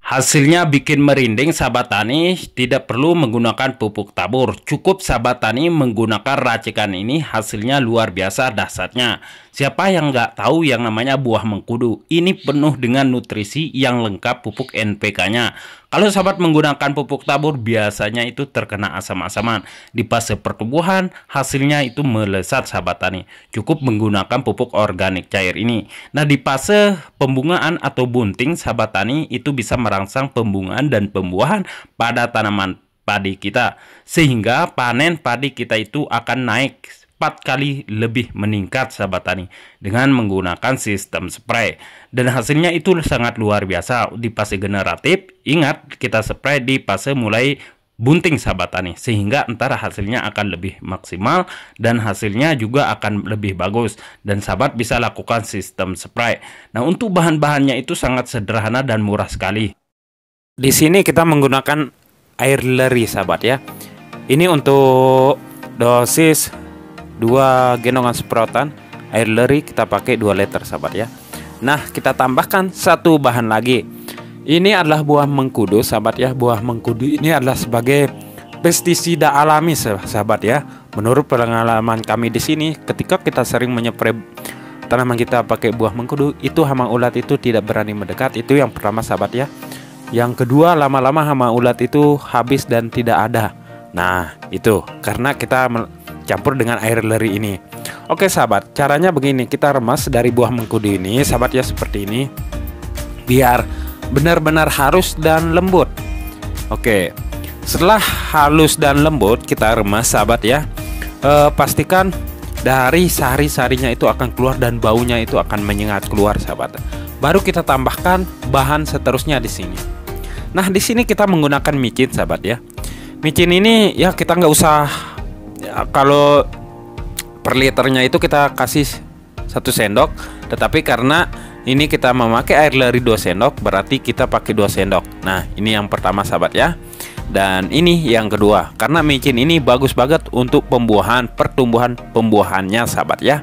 Hasilnya bikin merinding sahabat tani, tidak perlu menggunakan pupuk tabur. Cukup sahabat tani menggunakan racikan ini, hasilnya luar biasa dahsyatnya. Siapa yang nggak tahu yang namanya buah mengkudu? Ini penuh dengan nutrisi yang lengkap pupuk NPK-nya. Kalau sahabat menggunakan pupuk tabur, biasanya itu terkena asam-asaman. Di fase pertumbuhan, hasilnya itu melesat sahabat tani. Cukup menggunakan pupuk organik cair ini. Nah, di fase pembungaan atau bunting, sahabat tani itu bisa merangsang pembungaan dan pembuahan pada tanaman padi kita. Sehingga panen padi kita itu akan naik 4 kali lebih meningkat sahabat tani dengan menggunakan sistem spray, dan hasilnya itu sangat luar biasa. Di fase generatif, ingat kita spray di fase mulai bunting sahabat tani, sehingga antara hasilnya akan lebih maksimal dan hasilnya juga akan lebih bagus, dan sahabat bisa lakukan sistem spray. Nah, untuk bahan-bahannya itu sangat sederhana dan murah sekali. Di sini kita menggunakan air leri sahabat ya. Ini untuk dosis 2 gendongan semprotan air leri, kita pakai 2 liter sahabat ya. Nah, kita tambahkan satu bahan lagi. Ini adalah buah mengkudu sahabat ya. Buah mengkudu ini adalah sebagai pestisida alami sahabat ya. Menurut pengalaman kami di sini, ketika kita sering menyepray tanaman kita pakai buah mengkudu, itu hama ulat itu tidak berani mendekat. Itu yang pertama sahabat ya. Yang kedua, lama-lama hama ulat itu habis dan tidak ada. Nah, itu karena kita campur dengan air leri ini. Oke sahabat, caranya begini, kita remas dari buah mengkudu ini sahabat ya, seperti ini, biar benar-benar halus dan lembut. Oke, setelah halus dan lembut kita remas sahabat ya. Pastikan dari sari-sarinya itu akan keluar dan baunya itu akan menyengat keluar sahabat. Baru kita tambahkan bahan seterusnya di sini. Nah, di sini kita menggunakan micin sahabat ya. Micin ini ya kita nggak usah ya, kalau per liternya itu kita kasih 1 sendok, tetapi karena ini kita memakai air leri 2 sendok, berarti kita pakai 2 sendok. Nah, ini yang pertama sahabat ya. Dan ini yang kedua, karena micin ini bagus banget untuk pertumbuhan pembuahannya sahabat ya.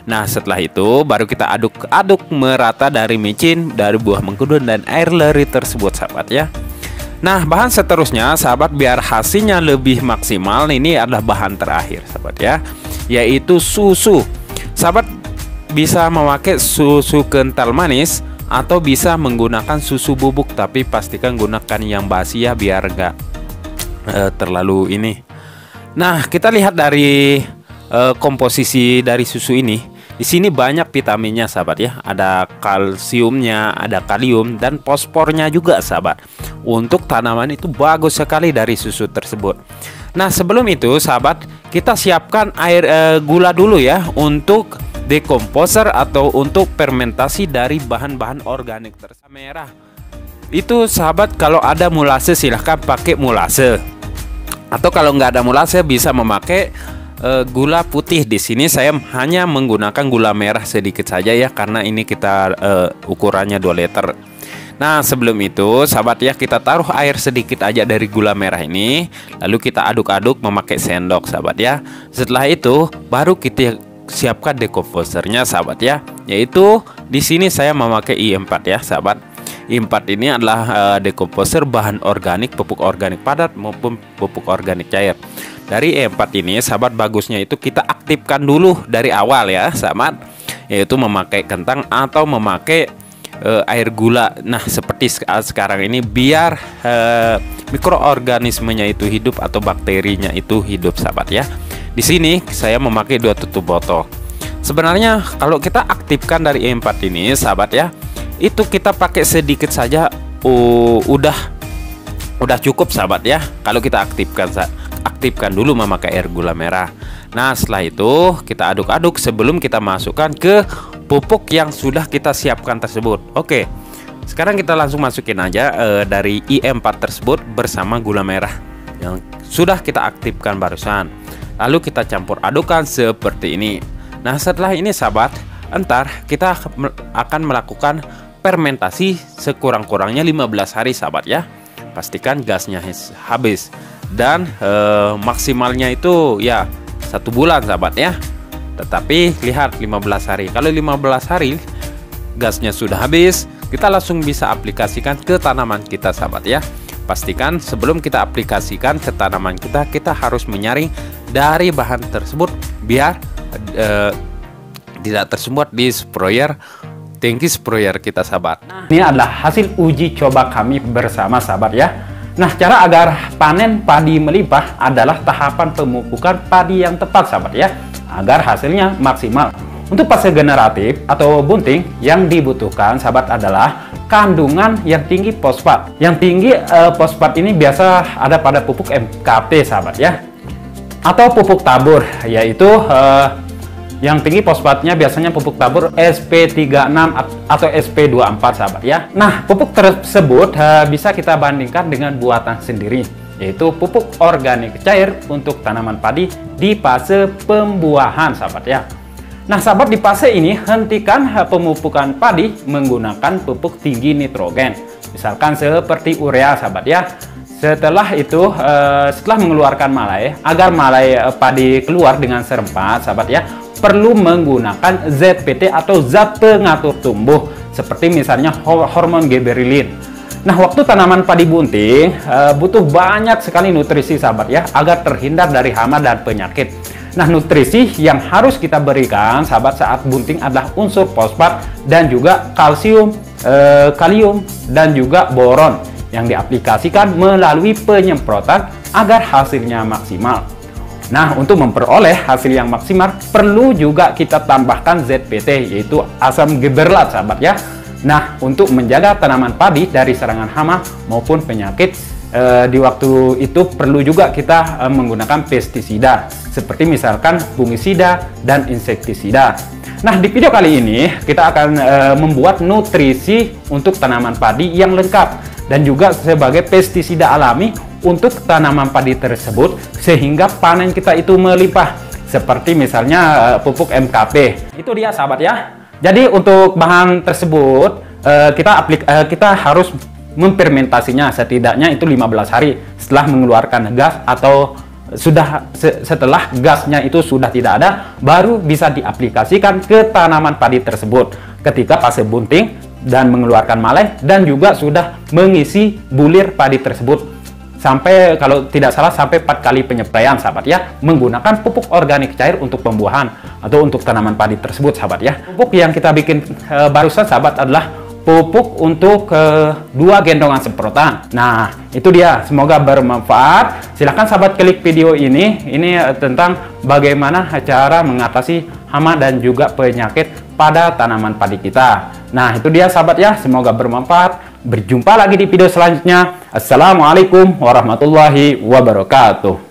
Nah, setelah itu baru kita aduk-aduk merata dari micin, dari buah mengkudu dan air leri tersebut sahabat ya. Nah, bahan seterusnya sahabat, biar hasilnya lebih maksimal, ini adalah bahan terakhir sahabat ya, yaitu susu. Sahabat bisa memakai susu kental manis atau bisa menggunakan susu bubuk, tapi pastikan gunakan yang basi ya, biar enggak terlalu ini. Nah, kita lihat dari komposisi dari susu ini. Di sini banyak vitaminnya sahabat ya. Ada kalsiumnya, ada kalium dan fosfornya juga sahabat. Untuk tanaman itu bagus sekali dari susu tersebut. Nah, sebelum itu sahabat, kita siapkan air gula dulu ya, untuk dekomposer atau untuk fermentasi dari bahan-bahan organik tersebut. Merah itu sahabat, kalau ada mulase silahkan pakai mulase, atau kalau nggak ada mulase bisa memakai gula putih. Di sini saya hanya menggunakan gula merah sedikit saja ya, karena ini kita ukurannya 2 liter. Nah, sebelum itu sahabat ya, kita taruh air sedikit aja dari gula merah ini, lalu kita aduk-aduk memakai sendok sahabat ya. Setelah itu baru kita siapkan dekomposernya sahabat ya, yaitu di sini saya memakai I4 ya sahabat. I4 ini adalah dekomposer bahan organik, pupuk organik padat maupun pupuk organik cair. Dari E4 ini sahabat, bagusnya itu kita aktifkan dulu dari awal ya sahabat, yaitu memakai kentang atau memakai air gula. Nah, seperti sekarang ini, biar mikroorganismenya itu hidup atau bakterinya itu hidup sahabat ya. Di sini saya memakai 2 tutup botol. Sebenarnya kalau kita aktifkan dari E4 ini sahabat ya, itu kita pakai sedikit saja udah cukup sahabat ya. Kalau kita aktifkan dulu memakai air gula merah. Nah, setelah itu kita aduk-aduk sebelum kita masukkan ke pupuk yang sudah kita siapkan tersebut. Oke, sekarang kita langsung masukin aja dari I4 tersebut bersama gula merah yang sudah kita aktifkan barusan. Lalu kita campur adukan seperti ini. Nah, setelah ini sahabat, entar kita akan melakukan fermentasi sekurang-kurangnya 15 hari sahabat ya. Pastikan gasnya habis, dan maksimalnya itu ya 1 bulan sahabat ya. Tetapi lihat 15 hari. Kalau 15 hari gasnya sudah habis, kita langsung bisa aplikasikan ke tanaman kita sahabat ya. Pastikan sebelum kita aplikasikan ke tanaman kita, kita harus menyaring dari bahan tersebut biar tidak tersumbat di sprayer tangki sprayer kita sahabat. Ini adalah hasil uji coba kami bersama sahabat ya. Nah, cara agar panen padi melimpah adalah tahapan pemupukan padi yang tepat sahabat ya, agar hasilnya maksimal. Untuk fase generatif atau bunting yang dibutuhkan sahabat adalah kandungan yang tinggi fosfat. Yang tinggi fosfat ini biasa ada pada pupuk MKP sahabat ya, atau pupuk tabur, yaitu yang tinggi fosfatnya biasanya pupuk tabur SP36 atau SP24 sahabat ya. Nah, pupuk tersebut bisa kita bandingkan dengan buatan sendiri, yaitu pupuk organik cair untuk tanaman padi di fase pembuahan sahabat ya. Nah sahabat, di fase ini hentikan pemupukan padi menggunakan pupuk tinggi nitrogen, misalkan seperti urea sahabat ya. Setelah itu, setelah mengeluarkan malai, agar malai padi keluar dengan serempak sahabat ya, perlu menggunakan ZPT atau zat pengatur tumbuh, seperti misalnya hormon gibberellin. Nah, waktu tanaman padi bunting butuh banyak sekali nutrisi sahabat ya, agar terhindar dari hama dan penyakit. Nah, nutrisi yang harus kita berikan sahabat saat bunting adalah unsur fosfat dan juga kalsium, kalium dan juga boron yang diaplikasikan melalui penyemprotan agar hasilnya maksimal. Nah, untuk memperoleh hasil yang maksimal perlu juga kita tambahkan ZPT, yaitu asam gibberellat sahabat ya. Nah, untuk menjaga tanaman padi dari serangan hama maupun penyakit, di waktu itu perlu juga kita menggunakan pestisida seperti misalkan fungisida dan insektisida. Nah, di video kali ini kita akan membuat nutrisi untuk tanaman padi yang lengkap dan juga sebagai pestisida alami untuk tanaman padi tersebut sehingga panen kita itu melimpah, seperti misalnya pupuk MKP. Itu dia sahabat ya. Jadi untuk bahan tersebut kita harus memfermentasinya setidaknya itu 15 hari setelah mengeluarkan gas, atau setelah gasnya itu sudah tidak ada, baru bisa diaplikasikan ke tanaman padi tersebut ketika fase bunting dan mengeluarkan malai dan juga sudah mengisi bulir padi tersebut, sampai kalau tidak salah sampai 4 kali penyepraian sahabat ya, menggunakan pupuk organik cair untuk pembuahan atau untuk tanaman padi tersebut sahabat ya. Pupuk yang kita bikin barusan sahabat adalah pupuk untuk 2 gendongan semprotan. Nah, itu dia, semoga bermanfaat. Silahkan sahabat klik video ini tentang bagaimana cara mengatasi hama dan juga penyakit pada tanaman padi kita. Nah, itu dia sahabat ya, semoga bermanfaat. Berjumpa lagi di video selanjutnya. Assalamualaikum warahmatullahi wabarakatuh.